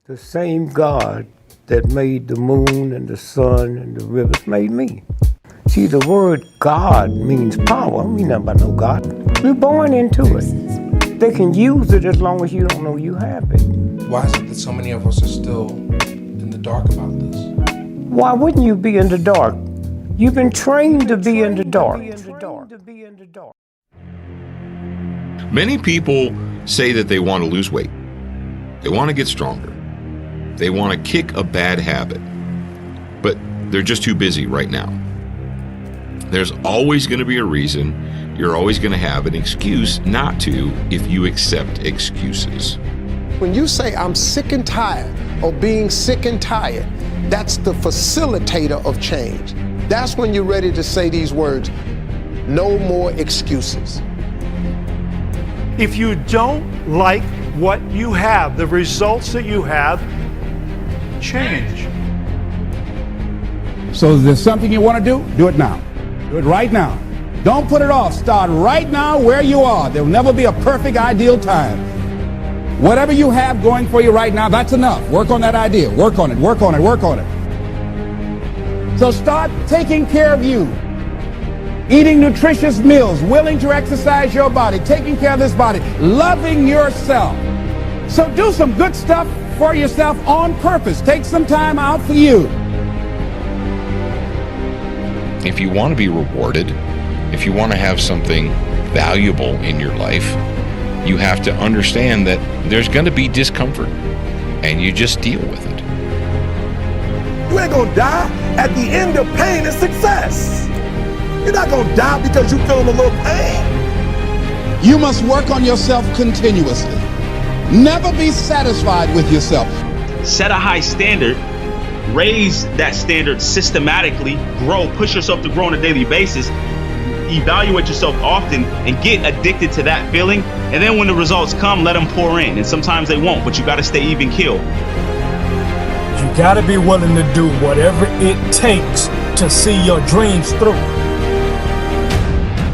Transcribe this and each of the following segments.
The same God that made the moon and the sun and the rivers made me. See, the word God means power. I don't mean nothing about no God. You're born into it. They can use it as long as you don't know you have it. Why is it that so many of us are still in the dark about this? Why wouldn't you be in the dark? You've been trained to be in the dark. Many people say that they want to lose weight. They want to get stronger. They want to kick a bad habit. But they're just too busy right now. There's always going to be a reason. You're always going to have an excuse not to if you accept excuses. When you say I'm sick and tired of being sick and tired, that's the facilitator of change. That's when you're ready to say these words, no more excuses. If you don't like what you have, the results that you have, change. So if there's something you want to do it now. Do it right now. Don't put it off. Start right now where you are. There will never be a perfect, ideal time. Whatever you have going for you right now, that's enough. Work on that idea. Work on it, work on it, work on it. So start taking care of you. Eating nutritious meals, willing to exercise your body, taking care of this body, loving yourself. So do some good stuff for yourself on purpose. Take some time out for you. If you want to be rewarded, if you want to have something valuable in your life, you have to understand that there's going to be discomfort, and you just deal with it. You ain't gonna die. At the end of pain is success. You're not gonna die because you feeling a little pain. You must work on yourself continuously. Never be satisfied with yourself. Set a high standard, raise that standard systematically, grow, push yourself to grow on a daily basis, evaluate yourself often, and get addicted to that feeling. And then when the results come, let them pour in. And sometimes they won't, but you got to stay even keel. You got to be willing to do whatever it takes to see your dreams through.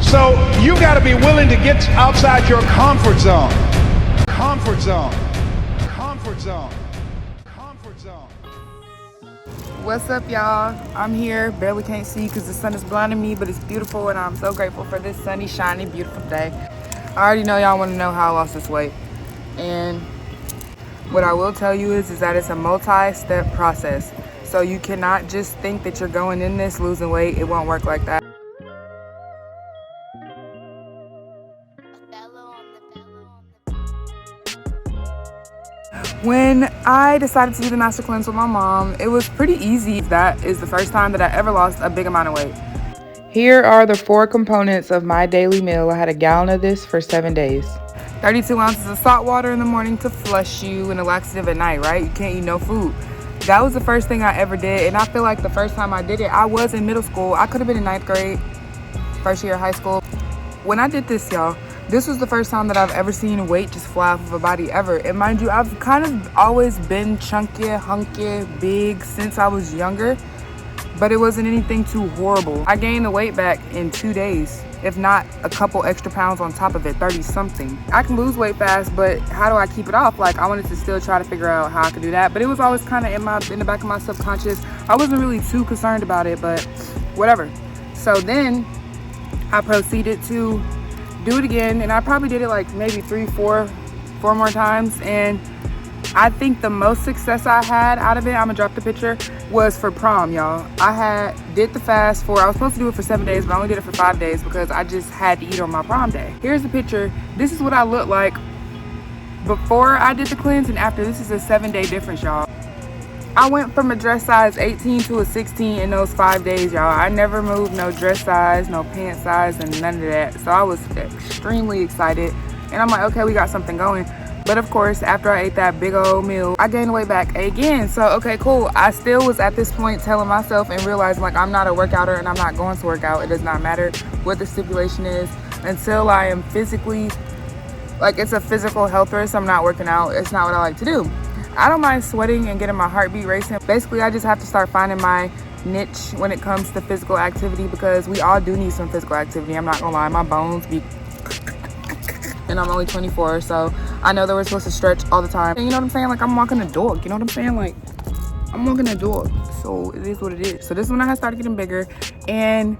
So you got to be willing to get outside your comfort zone. Comfort zone. Comfort zone. Comfort zone. What's up, y'all? I'm here. Barely can't see because the sun is blinding me, but it's beautiful, and I'm so grateful for this sunny, shiny, beautiful day. I already know y'all want to know how I lost this weight. And what I will tell you is that it's a multi-step process. So you cannot just think that you're going in this losing weight. It won't work like that. When I decided to do the master cleanse with my mom, it was pretty easy. That is the first time that I ever lost a big amount of weight. Here are the 4 components of my daily meal. I had a gallon of this for 7 days. 32 ounces of salt water in the morning to flush you, and a laxative at night, right? You can't eat no food. That was the first thing I ever did, and I feel like the first time I did it, I was in middle school. I could have been in 9th grade, first year of high school. When I did this, y'all, this was the first time that I've ever seen weight just fly off of a body ever. And mind you, I've kind of always been chunky, hunky, big since I was younger, but it wasn't anything too horrible. I gained the weight back in 2 days, if not a couple extra pounds on top of it, 30 something. I can lose weight fast, but how do I keep it off? Like, I wanted to still try to figure out how I could do that, but it was always kind of in the back of my subconscious. I wasn't really too concerned about it, but whatever. So then I proceeded to do it again, and I probably did it like maybe 4 more times, and I think the most success I had out of it, I'm gonna drop the picture, was for prom, y'all. I did the fast I was supposed to do it for 7 days, but I only did it for 5 days because I just had to eat on my prom day. Here's the picture. This is what I looked like before I did the cleanse and after. This is a 7-day difference, y'all. I went from a dress size 18 to a 16 in those 5 days, y'all. I never moved no dress size, no pant size, and none of that. So I was extremely excited. And I'm like, okay, we got something going. But of course, after I ate that big old meal, I gained weight back again. So, okay, cool. I still was at this point telling myself and realizing, like, I'm not a workouter and I'm not going to work out. It does not matter what the stipulation is until I am physically, like, it's a physical health risk. I'm not working out. It's not what I like to do. I don't mind sweating and getting my heartbeat racing. Basically, I just have to start finding my niche when it comes to physical activity, because we all do need some physical activity. I'm not gonna lie, my bones be and I'm only 24, so I know that we're supposed to stretch all the time. And you know what I'm saying? Like, I'm walking a dog, you know what I'm saying? Like, I'm walking a dog, so it is what it is. So this is when I had started getting bigger, and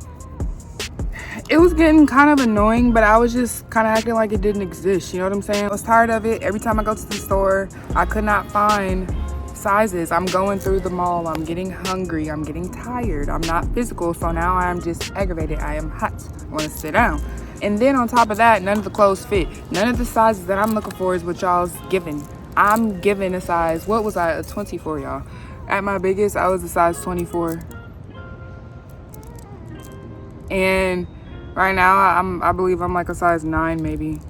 it was getting kind of annoying, but I was just kind of acting like it didn't exist, you know what I'm saying? I was tired of it. Every time I go to the store, I could not find sizes. I'm going through the mall, I'm getting hungry, I'm getting tired, I'm not physical, so now I'm just aggravated. I am hot, I want to sit down. And then on top of that, none of the clothes fit. None of the sizes that I'm looking for is what y'all's giving. I'm giving a size, what was I, a 24, y'all? At my biggest, I was a size 24. And right now, I believe I'm like a size 9 maybe.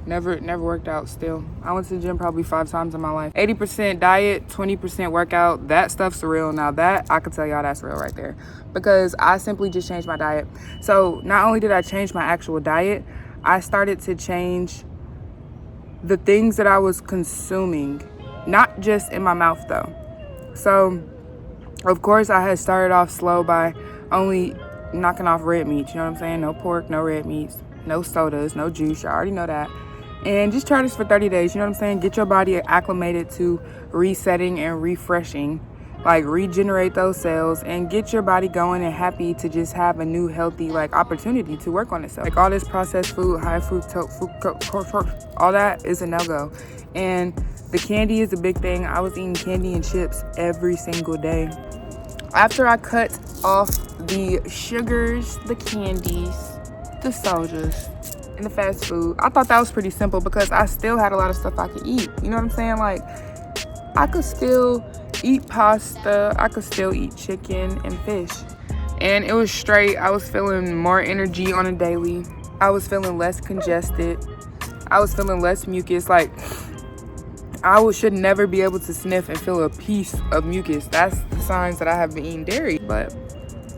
Never worked out still. I went to the gym probably 5 times in my life. 80% diet, 20% workout. That stuff's real. Now that, I can tell y'all that's real right there. Because I simply just changed my diet. So not only did I change my actual diet, I started to change the things that I was consuming. Not just in my mouth though. So, of course, I had started off slow by only knocking off red meat. You know what I'm saying? No pork, no red meats, no sodas, no juice. You already know that. And just try this for 30 days, you know what I'm saying? Get your body acclimated to resetting and refreshing. Like, regenerate those cells and get your body going and happy to just have a new healthy, like, opportunity to work on itself. Like, all this processed food, high fructose, all that is a no-go. And the candy is a big thing. I was eating candy and chips every single day. After I cut off the sugars, the candies, the sodas, and the fast food, I thought that was pretty simple because I still had a lot of stuff I could eat. You know what I'm saying? Like, I could still eat pasta, I could still eat chicken and fish. And it was straight. I was feeling more energy on a daily. I was feeling less congested. I was feeling less mucus. Like, I should never be able to sniff and feel a piece of mucus. That's the signs that I have been eating dairy. But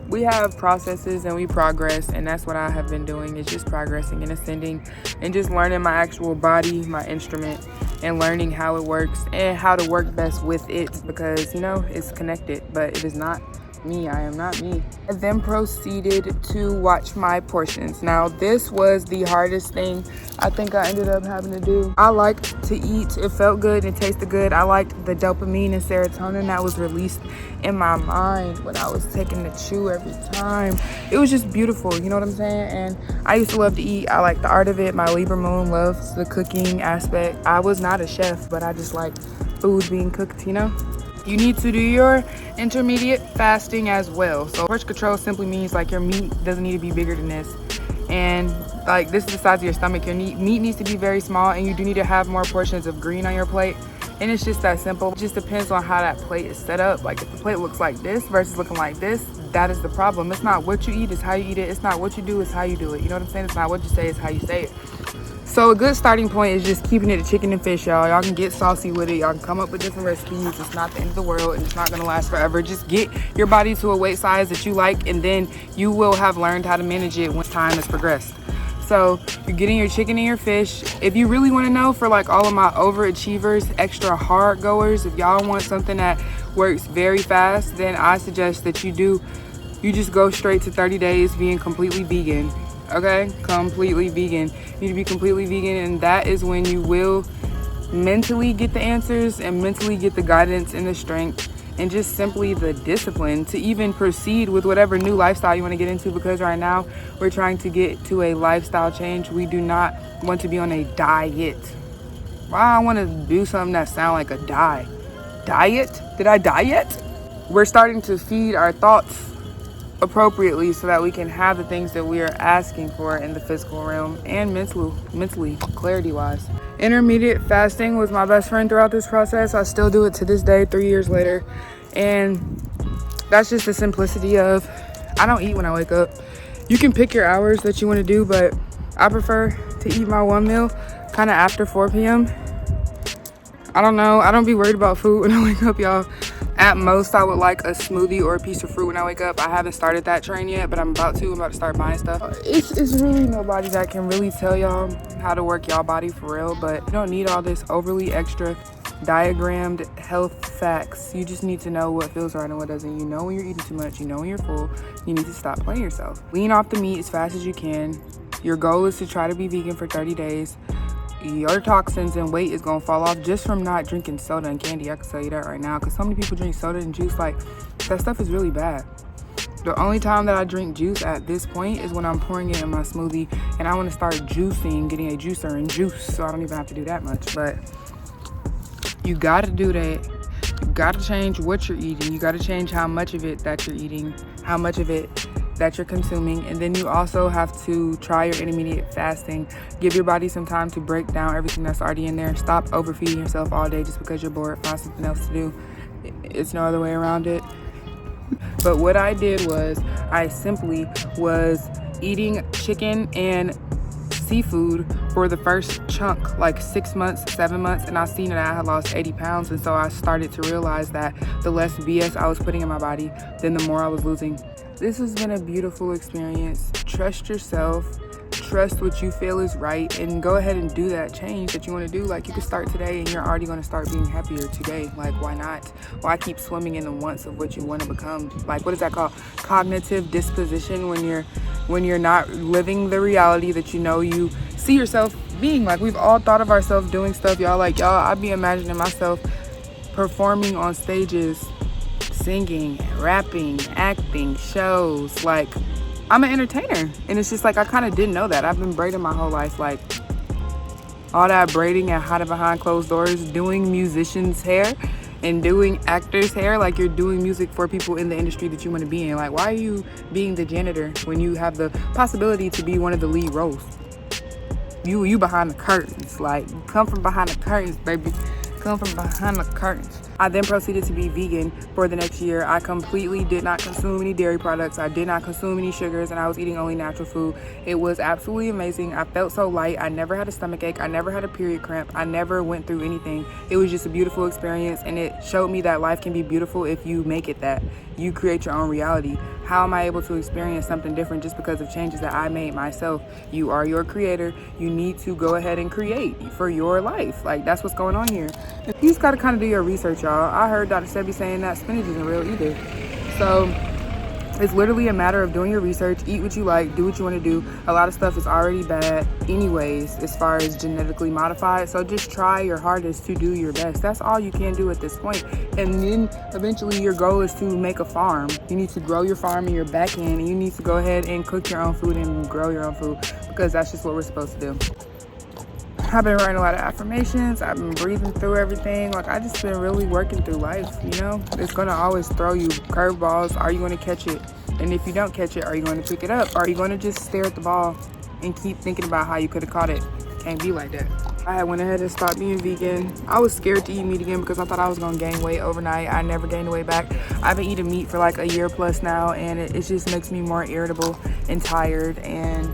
we have processes and we progress, and that's what I have been doing, is just progressing and ascending and just learning my actual body, my instrument, and learning how it works and how to work best with it, because, you know, it's connected, but it is not me. I am not me. I then proceeded to watch my portions. Now, this was the hardest thing I think I ended up having to do. I liked to eat. It felt good and it tasted good. I liked the dopamine and serotonin that was released in my mind when I was taking the chew every time. It was just beautiful, you know what I'm saying? And I used to love to eat. I like the art of it. My Libra moon loves the cooking aspect. I was not a chef, but I just like food being cooked, you know? You need to do your intermediate fasting as well. So portion control simply means like your meat doesn't need to be bigger than this. And like, this is the size of your stomach. Your meat needs to be very small, and you do need to have more portions of green on your plate. And it's just that simple. It just depends on how that plate is set up. Like, if the plate looks like this versus looking like this, that is the problem. It's not what you eat, it's how you eat it. It's not what you do, it's how you do it. You know what I'm saying? It's not what you say, it's how you say it. So a good starting point is just keeping it to chicken and fish, y'all. Y'all can get saucy with it. Y'all can come up with different recipes. It's not the end of the world, and it's not gonna last forever. Just get your body to a weight size that you like, and then you will have learned how to manage it when time has progressed. So you're getting your chicken and your fish. If you really wanna know, for like all of my overachievers, extra hard goers, if y'all want something that works very fast, then I suggest that you just go straight to 30 days being completely vegan. Okay, completely vegan. You need to be completely vegan, and that is when you will mentally get the answers and mentally get the guidance and the strength and just simply the discipline to even proceed with whatever new lifestyle you want to get into, because right now we're trying to get to a lifestyle change. We do not want to be on a diet. Why I want to do something that sounds like a diet? Did I diet? We're starting to feed our thoughts appropriately so that we can have the things that we are asking for in the physical realm and mentally clarity wise. Intermediate fasting was my best friend throughout this process. I still do it to this day, 3 years later, and that's just the simplicity of, I don't eat when I wake up. You can pick your hours that you want to do, but I prefer to eat my one meal kind of after 4 p.m. I don't know, I don't be worried about food when I wake up, y'all. At most, I would like a smoothie or a piece of fruit when I wake up. I haven't started that train yet, but I'm about to start buying stuff. It's really nobody that can really tell y'all how to work y'all body for real, but you don't need all this overly extra diagrammed health facts. You just need to know what feels right and what doesn't. You know when you're eating too much, you know when you're full, you need to stop playing yourself. Lean off the meat as fast as you can. Your goal is to try to be vegan for 30 days. your toxins and weight is gonna fall off just from not drinking soda and candy. I can tell you that right now, because so many people drink soda and juice. Like, that stuff is really bad. The only time that I drink juice at this point is when I'm pouring it in my smoothie and I want to start juicing, getting a juicer and juice, so I don't even have to do that much. But you gotta do that. You gotta change what you're eating. You gotta change how much of it that you're eating, how much of it that you're consuming. And then you also have to try your intermediate fasting. Give your body some time to break down everything that's already in there. Stop overfeeding yourself all day just because you're bored. Find something else to do. It's no other way around it. But what I did was I simply was eating chicken and seafood for the first chunk, like 6 months, 7 months, and I seen that I had lost 80 pounds. And so I started to realize that the less BS I was putting in my body, then the more I was losing. This has been a beautiful experience. Trust yourself. Trust what you feel is right, and go ahead and do that change that you want to do. Like, you can start today and you're already going to start being happier today. Like, why not? Why keep swimming in the wants of what you want to become? Like, what is that called? Cognitive disposition, when you're not living the reality that you know you see yourself being. Like, we've all thought of ourselves doing stuff, y'all. Like, y'all, I be imagining myself performing on stages, singing, rapping, acting, shows. Like, I'm an entertainer, and it's just like I kind of didn't know that. I've been braiding my whole life, like all that braiding and hiding behind closed doors, doing musicians' hair and doing actors' hair. Like, you're doing music for people in the industry that you want to be in. Like, why are you being the janitor when you have the possibility to be one of the lead roles? You behind the curtains. Like, come from behind the curtains, baby. Come from behind the curtains. I then proceeded to be vegan for the next year. I completely did not consume any dairy products. I did not consume any sugars, and I was eating only natural food. It was absolutely amazing. I felt so light. I never had a stomach ache. I never had a period cramp. I never went through anything. It was just a beautiful experience, and it showed me that life can be beautiful if you make it that. You create your own reality. How am I able to experience something different just because of changes that I made myself? You are your creator. You need to go ahead and create for your life. Like, that's what's going on here. You just got to kind of do your research, y'all. I heard Dr. Sebi saying that spinach isn't real either. So it's literally a matter of doing your research, eat what you like, do what you want to do. A lot of stuff is already bad anyways as far as genetically modified. So just try your hardest to do your best. That's all you can do at this point. And then eventually your goal is to make a farm. You need to grow your farm in your back end, and you need to go ahead and cook your own food and grow your own food, because that's just what we're supposed to do. I've been writing a lot of affirmations. I've been breathing through everything. Like, I just been really working through life, you know? It's going to always throw you curveballs. Are you going to catch it? And if you don't catch it, are you going to pick it up? Are you going to just stare at the ball and keep thinking about how you could have caught it? Can't be like that. I had went ahead and stopped being vegan. I was scared to eat meat again because I thought I was going to gain weight overnight. I never gained the weight back. I've been eating meat for like a year plus now, and it just makes me more irritable and tired and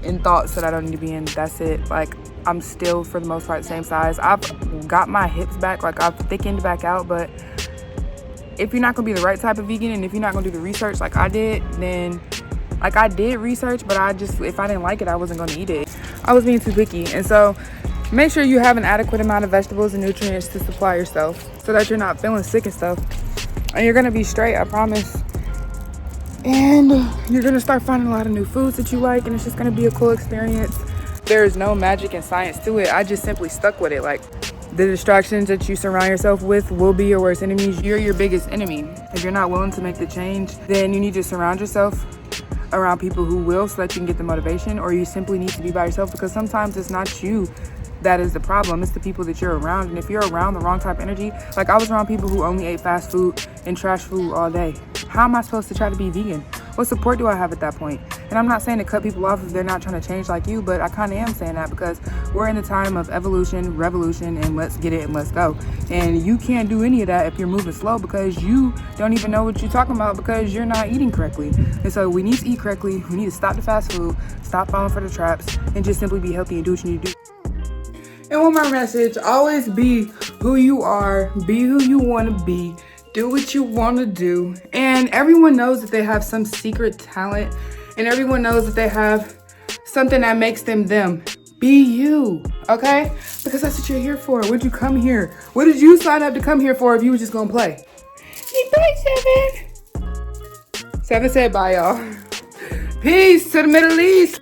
in thoughts that I don't need to be in. That's it. Like, I'm still, for the most part, the same size. I've got my hips back. Like, I've thickened back out. But if you're not going to be the right type of vegan, and if you're not going to do the research like I did, then, like, I did research, but if I didn't like it, I wasn't going to eat it. I was being too picky. And so make sure you have an adequate amount of vegetables and nutrients to supply yourself so that you're not feeling sick and stuff. And you're going to be straight, I promise. And you're going to start finding a lot of new foods that you like, and it's just going to be a cool experience. There is no magic and science to it. I just simply stuck with it. Like, the distractions that you surround yourself with will be your worst enemies. You're your biggest enemy. If you're not willing to make the change, then you need to surround yourself around people who will, so that you can get the motivation, or you simply need to be by yourself, because sometimes it's not you that is the problem. It's the people that you're around. And if you're around the wrong type of energy, like, I was around people who only ate fast food and trash food all day. How am I supposed to try to be vegan? What support do I have at that point? And I'm not saying to cut people off if they're not trying to change like you, but I kind of am saying that because we're in the time of evolution, revolution, and let's get it and let's go. And you can't do any of that if you're moving slow, because you don't even know what you're talking about, because you're not eating correctly. And so we need to eat correctly. We need to stop the fast food, stop falling for the traps, and just simply be healthy and do what you need to do. And one more message: always be who you are, be who you want to be, do what you want to do. And everyone knows that they have some secret talent, and everyone knows that they have something that makes them them. Be you, okay? Because that's what you're here for. What'd you come here? What did you sign up to come here for if you were just gonna play? Bye, Seven. Seven said bye, y'all. Peace to the Middle East.